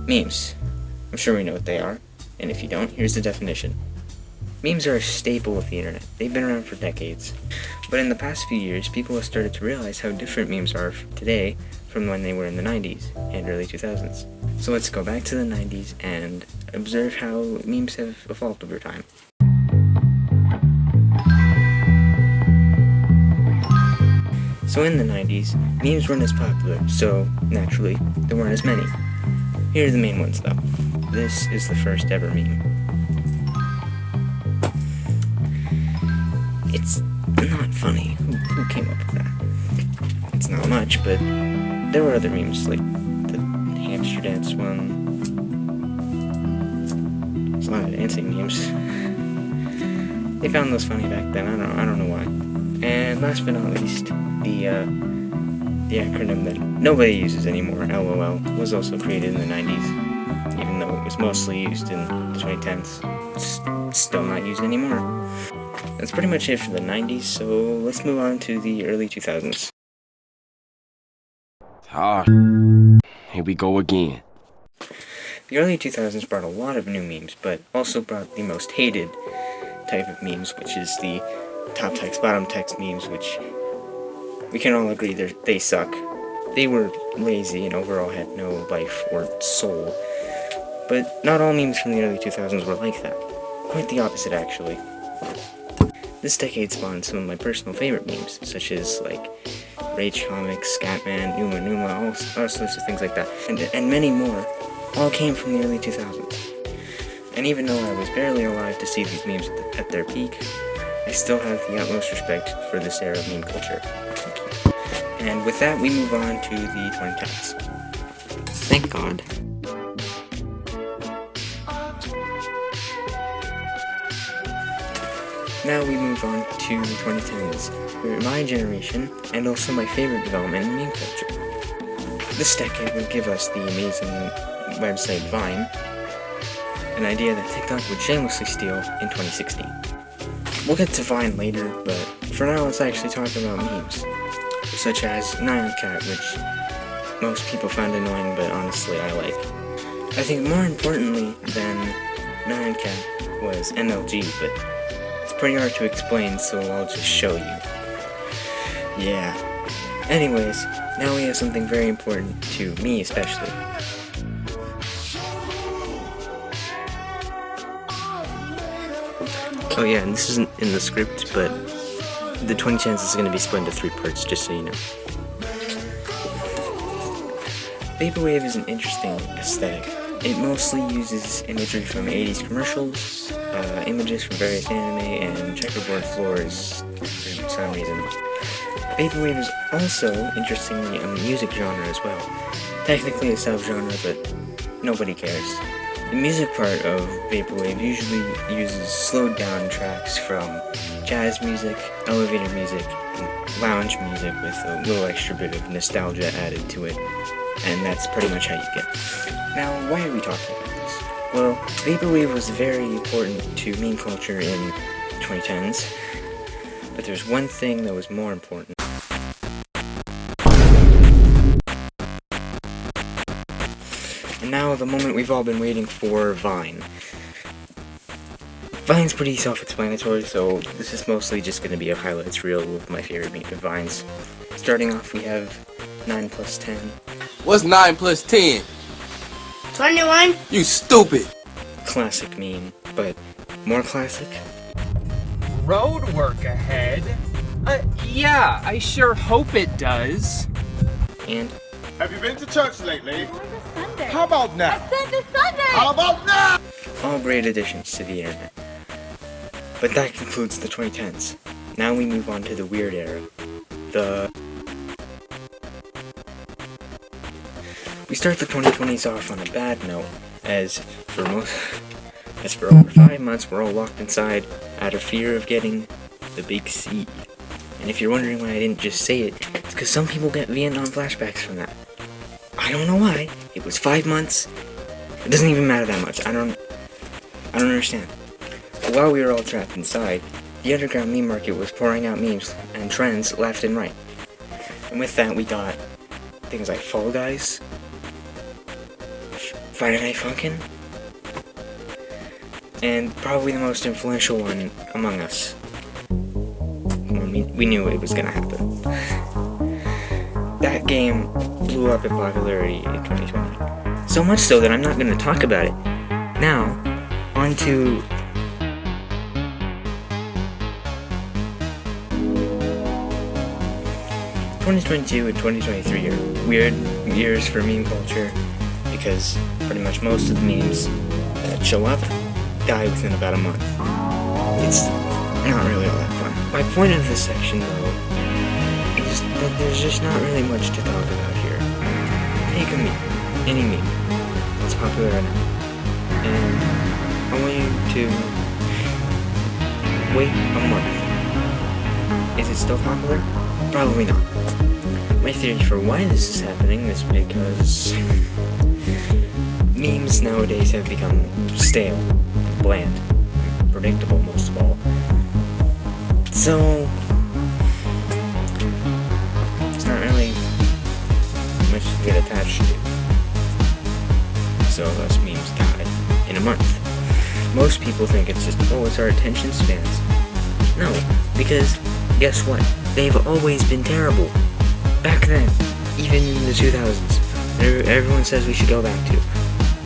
Memes. I'm sure we know what they are, and if you don't, here's the definition. Memes are a staple of the internet. They've been around for decades. But in the past few years, people have started to realize how different memes are today from when they were in the 90s and early 2000s. So let's go back to the 90s and observe how memes have evolved over time. So in the 90s, memes weren't as popular, so naturally, there weren't as many. Here are the main ones though. This is the first ever meme. It's not funny. Who came up with that? It's not much, but there were other memes, like the hamster dance one. There's a lot of dancing memes. They found those funny back then. I don't know why. And last but not least, the acronym that nobody uses anymore, LOL, was also created in the 90s, even though it was mostly used in the 2010s. It's still not used anymore. That's pretty much it for the 90s, so let's move on to the early 2000s. Here we go again. The early 2000s brought a lot of new memes, but also brought the most hated type of memes, which is the top text, bottom text memes, which we can all agree they suck. They were lazy and overall had no life or soul. But not all memes from the early 2000s were like that. Quite the opposite, actually. This decade spawned some of my personal favorite memes, such as, like, Rage Comics, Scatman, Numa, all sorts of things like that. And many more, all came from the early 2000s. And even though I was barely alive to see these memes at their peak, I still have the utmost respect for this era of meme culture. And with that, we move on to the 2010s. Thank God. Now we move on to 2010s, where my generation, and also my favorite development in meme culture. This decade would give us the amazing website Vine, an idea that TikTok would shamelessly steal in 2016. We'll get to Vine later, but for now let's actually talk about memes, such as Nyan Cat, which most people found annoying, but honestly I like. I think more importantly than Nyan Cat was MLG, but it's pretty hard to explain, so I'll just show you. Yeah. Anyways, now we have something very important to me especially. Oh yeah, and this isn't in the script, but the 2010s is going to be split into 3 parts, just so you know. Vaporwave is an interesting aesthetic. It mostly uses imagery from 80s commercials, images from various anime, and checkerboard floors for some reason. Vaporwave is also, interestingly, a music genre as well. Technically a subgenre, but nobody cares. The music part of Vaporwave usually uses slowed down tracks from jazz music, elevator music, and lounge music with a little extra bit of nostalgia added to it. And that's pretty much how you get. Now, why are we talking about this? Well, Vaporwave was very important to meme culture in 2010s, but there's one thing that was more important. And now, the moment we've all been waiting for, Vine. Vine's pretty self-explanatory, so this is mostly just going to be a highlights reel of my favorite Vines. Starting off, we have 9 plus 10. What's 9 plus 10? 21. You stupid. Classic meme, but more classic. Road work ahead? Yeah, I sure hope it does. And have you been to church lately? Sunday. How about now? I said this Sunday. How about now? all great additions to the internet. But that concludes the 2010s. Now we move on to the weird era. We start the 2020s off on a bad note, as for over 5 months we're all locked inside out of fear of getting the big C. And if you're wondering why I didn't just say it, it's because some people get Vietnam flashbacks from that. I don't know why. It was 5 months. It doesn't even matter that much. I don't understand. But while we were all trapped inside, the underground meme market was pouring out memes and trends left and right. And with that we got things like Fall Guys, Friday Night Funkin', and probably the most influential one among us. We knew it was gonna happen. That game blew up in popularity in 2020. So much so that I'm not gonna talk about it. Now, on to... ...2022 and 2023 are weird years for meme culture because pretty much most of the memes that show up die within about a month. It's not really all that fun. My point of this section, though, is that there's just not really much to talk about here. Take a meme, any meme, that's popular right now, and I want you to wait a month. Is it still popular? Probably not. My theory for why this is happening is because memes nowadays have become stale, bland, predictable most of all. So, it's not really much to get attached to. So thus memes die in a month. Most people think it's just, oh, it's our attention spans. No, because guess what? They've always been terrible. Back then, even in the 2000s, everyone says we should go back to.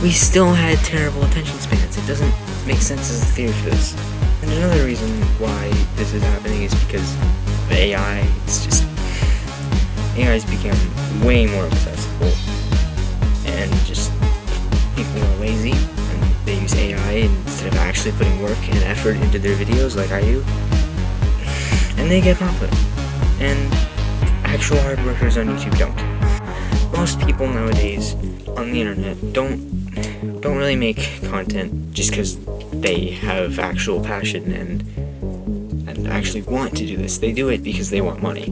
We still had terrible attention spans. It doesn't make sense as a theory for this. And another reason why this is happening is because of AI. It's just... AI's become way more accessible. And just... people are lazy. And they use AI instead of actually putting work and effort into their videos like I do. And they get popular. And actual hard workers on YouTube don't. Most people nowadays on the internet don't really make content just because they have actual passion and actually want to do this. They do it because they want money,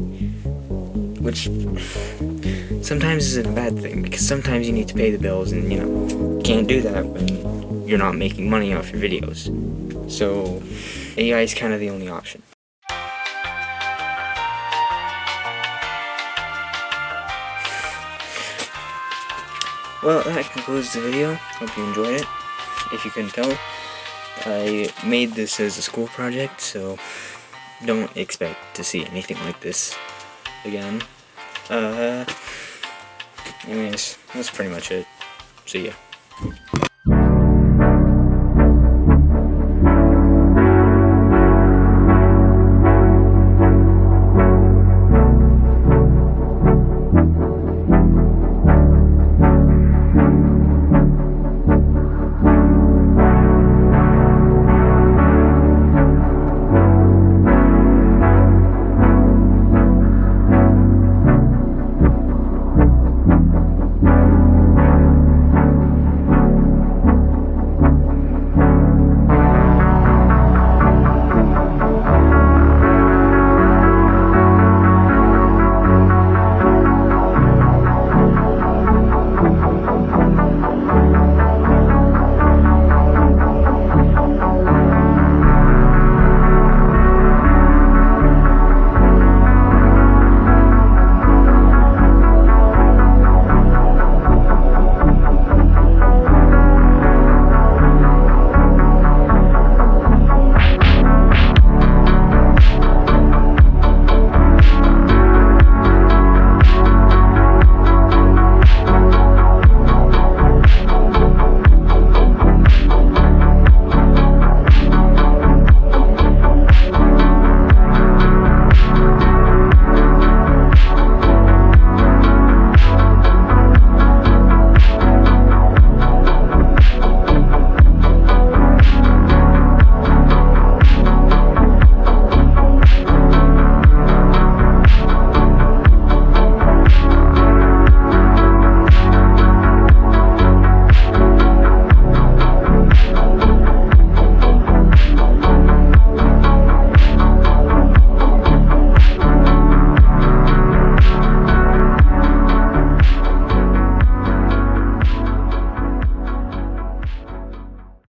which sometimes isn't a bad thing, because sometimes you need to pay the bills and, you know, can't do that when you're not making money off your videos. So AI is kind of the only option. Well, that concludes the video. Hope you enjoyed it. If you couldn't tell, I made this as a school project, so don't expect to see anything like this again. Anyways, that's pretty much it. See ya.